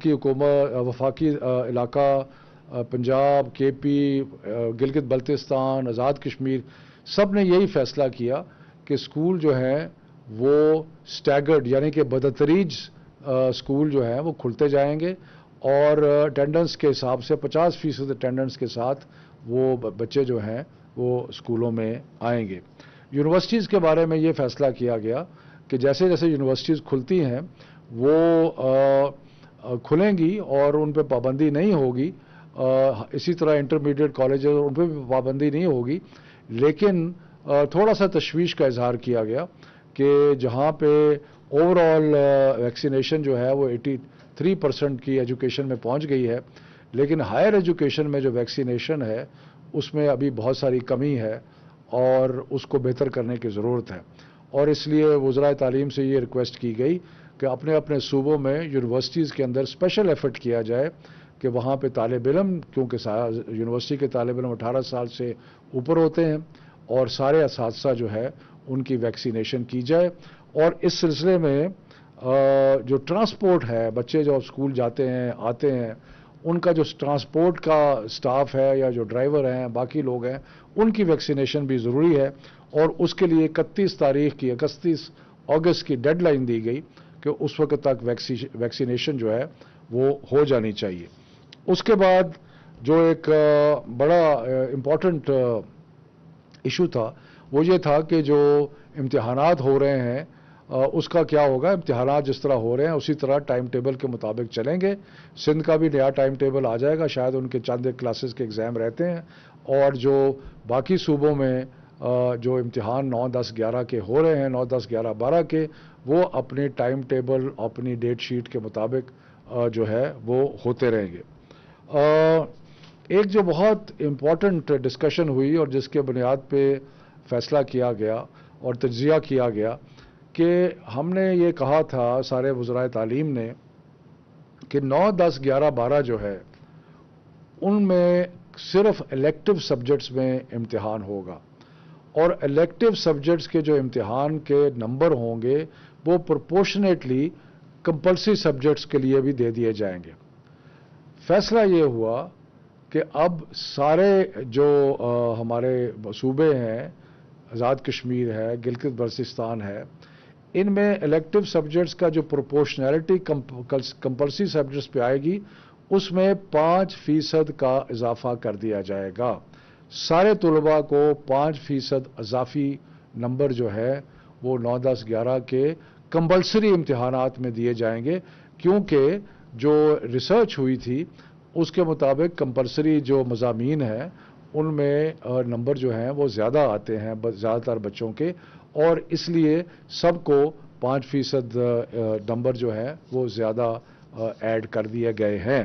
کی حکومت وفاقی علاقہ پنجاب KP گلگت بلتستان آزاد کشمیر سب نے یہی فیصلہ کیا کہ اسکول جو ہیں وہ سٹیگرڈ یعنی کہ بدتریج اسکول جو ہیں وہ کھلتے جائیں گے اور اٹینڈنس کے حساب سے 50% اٹینڈنس کے ساتھ وہ بچے جو ہیں وہ اسکولوں میں آئیں گے. یونیورسٹیز کے بارے میں یہ فیصلہ کیا گیا کہ جیسے جیسے یونیورسٹیز کھلتی ہیں وہ کھلیں گی اور ان پہ پابندی نہیں ہوگی. اسی طرح انٹرمیڈیٹ کالجز ان پہ بھی پابندی نہیں ہوگی، لیکن تھوڑا سا تشویش کا اظہار کیا گیا کہ جہاں پہ اوور آل ویکسینیشن جو ہے وہ 83% کی ایجوکیشن میں پہنچ گئی ہے، لیکن ہائر ایجوکیشن میں جو ویکسینیشن ہے اس میں ابھی بہت ساری کمی ہے اور اس کو بہتر کرنے کی ضرورت ہے. اور اس لیے وزرائے تعلیم سے یہ ریکویسٹ کی گئی کہ اپنے اپنے صوبوں میں یونیورسٹیز کے اندر اسپیشل ایفرٹ کیا جائے کہ وہاں پہ طالب علم، کیونکہ یونیورسٹی کے طالب علم 18 سال سے اوپر ہوتے ہیں، اور سارے اساتذہ جو ہے ان کی ویکسینیشن کی جائے. اور اس سلسلے میں جو ٹرانسپورٹ ہے، بچے جو اسکول جاتے ہیں آتے ہیں، ان کا جو ٹرانسپورٹ کا سٹاف ہے یا جو ڈرائیور ہیں باقی لوگ ہیں، ان کی ویکسینیشن بھی ضروری ہے. اور اس کے لیے 31 اگست کی ڈیڈ لائن دی گئی کہ اس وقت تک ویکسینیشن جو ہے وہ ہو جانی چاہیے. اس کے بعد جو ایک بڑا امپورٹنٹ ایشو تھا وہ یہ تھا کہ جو امتحانات ہو رہے ہیں اس کا کیا ہوگا. امتحانات جس طرح ہو رہے ہیں اسی طرح ٹائم ٹیبل کے مطابق چلیں گے. سندھ کا بھی نیا ٹائم ٹیبل آ جائے گا، شاید ان کے چند کلاسز کے ایگزام رہتے ہیں، اور جو باقی صوبوں میں جو امتحان 9، 10، 11 کے ہو رہے ہیں، 9، 10، 11، 12 کے، وہ اپنے ٹائم ٹیبل اپنی ڈیٹ شیٹ کے مطابق جو ہے وہ ہوتے رہیں گے. ایک جو بہت امپورٹنٹ ڈسکشن ہوئی اور جس کے بنیاد پہ فیصلہ کیا گیا اور تجزیہ کیا گیا کہ ہم نے یہ کہا تھا سارے وزرائے تعلیم نے کہ 9، 10، 11، 12 جو ہے ان میں صرف الیکٹو سبجیکٹس میں امتحان ہوگا، اور الیکٹو سبجیکٹس کے جو امتحان کے نمبر ہوں گے وہ پرپورشنیٹلی کمپلسری سبجیکٹس کے لیے بھی دے دیے جائیں گے. فیصلہ یہ ہوا کہ اب سارے جو ہمارے صوبے ہیں، آزاد کشمیر ہے، گلگت بلتستان ہے، ان میں الیکٹو سبجیکٹس کا جو پروپورشنالٹی کمپلسری سبجیکٹس پہ آئے گی اس میں 5% کا اضافہ کر دیا جائے گا. سارے طلباء کو 5% اضافی نمبر جو ہے وہ 9، 10، 11 کے کمپلسری امتحانات میں دیے جائیں گے، کیونکہ جو ریسرچ ہوئی تھی اس کے مطابق کمپلسری جو مضامین ہیں ان میں نمبر جو ہیں وہ زیادہ آتے ہیں زیادہ تر بچوں کے، اور اس لیے سب کو 5% نمبر جو ہے وہ زیادہ ایڈ کر دیے گئے ہیں.